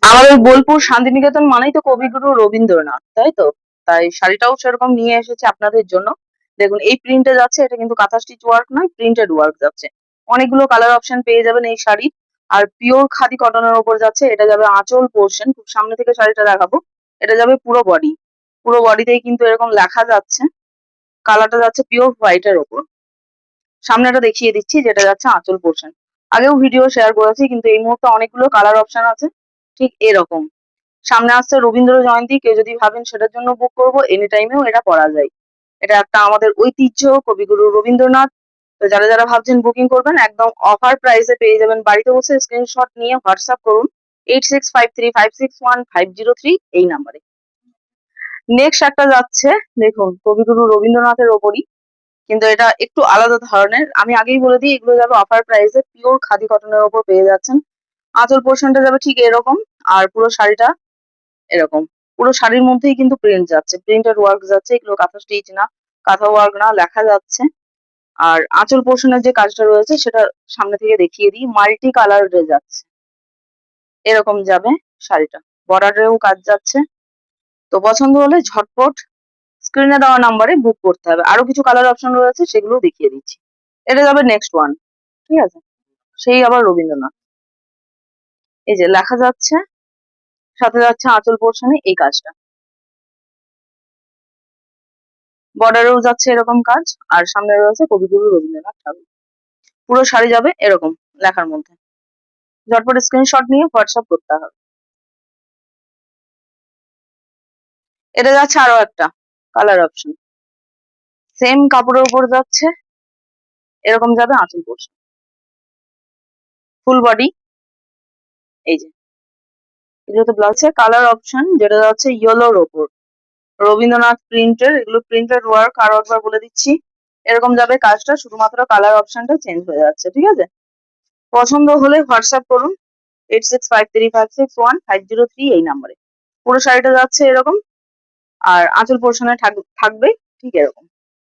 আমাদের বোলপুর শান্তিনিকেতন মানেই তো কবিগুরু রবীন্দ্রনাথ, তাই তো? তাই শাড়িটাও সেরকম নিয়ে এসেছে আপনাদের জন্য। দেখুন এই প্রিন্টে যাচ্ছে, এটা কিন্তু কাঁথা স্টিচ ওয়ার্ক নয়, প্রিন্টেড ওয়ার্ক যাচ্ছে। অনেকগুলো কালার অপশন পেয়ে যাবেন এই শাড়ির। আর পিওর খাদি কটনের ওপর যাচ্ছে, এটা যাবে আঁচল পোর্শন, খুব সামনে থেকে শাড়িটা দেখাবো। এটা যাবে পুরো বডি, পুরো বডিতেই কিন্তু এরকম লেখা যাচ্ছে। কালারটা যাচ্ছে পিওর হোয়াইটের ওপর। সামনেটা দেখিয়ে দিচ্ছি, যেটা যাচ্ছে আঁচল পোর্শন। আগেও ভিডিও শেয়ার করেছি, কিন্তু এই মুহূর্তে অনেকগুলো কালার অপশন আছে ঠিক এরকম। সামনে আসছে রবীন্দ্র জয়ন্তী, কেউ যদি ভাবেন সেটার জন্য বুক করবো, এনি টাইমেও এটা পরা যায়। এটা একটা আমাদের ঐতিহ্য, কবিগুরু রবীন্দ্রনাথ। তো যারা যারা ভাবছেন বুকিং করবেন, একদম অফার প্রাইসে পেয়ে যাবেন। বাড়িতে বসে স্ক্রিনশট নিয়ে হোয়াটসঅ্যাপ করুন 8653561503 এই নাম্বারে। নেক্সট একটা যাচ্ছে, দেখুন কবিগুরু রবীন্দ্রনাথের ওপরই, কিন্তু এটা একটু আলাদা ধরনের। আমি আগেই বলে দিই, এগুলো যাবে অফার প্রাইসে, পিওর খাদি কটনের ওপর পেয়ে যাচ্ছেন। আঁচল পোর্শনটা যাবে ঠিক এরকম, আর পুরো শাড়িটা এরকম। পুরো শাড়ির মধ্যেই কিন্তু প্রিন্ট যাচ্ছে, প্রিন্টেড ওয়ার্ক যাচ্ছে। এগুলো কাঁথা স্টিচ না, কাঁথা ওয়ার্ক না, লেখা যাচ্ছে। আর আঁচল পোর্শনের যে কাজটা রয়েছে সেটা সামনে থেকে দেখিয়ে দিই, মাল্টি কালারে যাচ্ছে, এরকম যাবে শাড়িটা। বর্ডারেও কাজ যাচ্ছে। তো পছন্দ হলে ঝটপট স্ক্রিনে দেওয়া নাম্বারে বুক করতে হবে। আরো কিছু কালার অপশন রয়েছে, সেগুলো দেখিয়ে দিচ্ছি। এটা যাবে নেক্সট ওয়ান, ঠিক আছে? সেই আবার রবীন্দ্রনাথ, এই যে লেখা যাচ্ছে, সাথে যাচ্ছে আঁচল পোর্শনে এই কাজটা। বর্ডারেও যাচ্ছে এরকম কাজ, আর সামনে রয়েছে কবিগুরু রবীন্দ্রনাথ ঠাকুর। পুরো শাড়ি যাবে এরকম লেখার মধ্যে। ঝটপট স্ক্রিনশট নিয়ে হোয়াটসঅ্যাপ করতে হবে। এটা যাচ্ছে আরো একটা কালার অপশন, সেম কাপড়ের উপর যাচ্ছে, এরকম যাবে আঁচল পোর্শন, ফুল বডি। এই যে এগুলোতে ব্লাউজ কালার অপশন, যেটা যাচ্ছে ইয়েলোর ওপর, রবীন্দ্রনাথ প্রিন্টের, এগুলো প্রিন্টেড ওয়ার্ক। আরো একবার বলে দিচ্ছি, এরকম যাবে কাজটা, শুধুমাত্র কালার অপশনটা চেঞ্জ হয়ে যাচ্ছে, ঠিক আছে? পছন্দ হলে হোয়াটসঅ্যাপ করুন 8653561503 এই নাম্বারে। পুরো শাড়িটা যাচ্ছে এরকম, আর আঁচল পোর্শনে থাকবে ঠিক এরকম।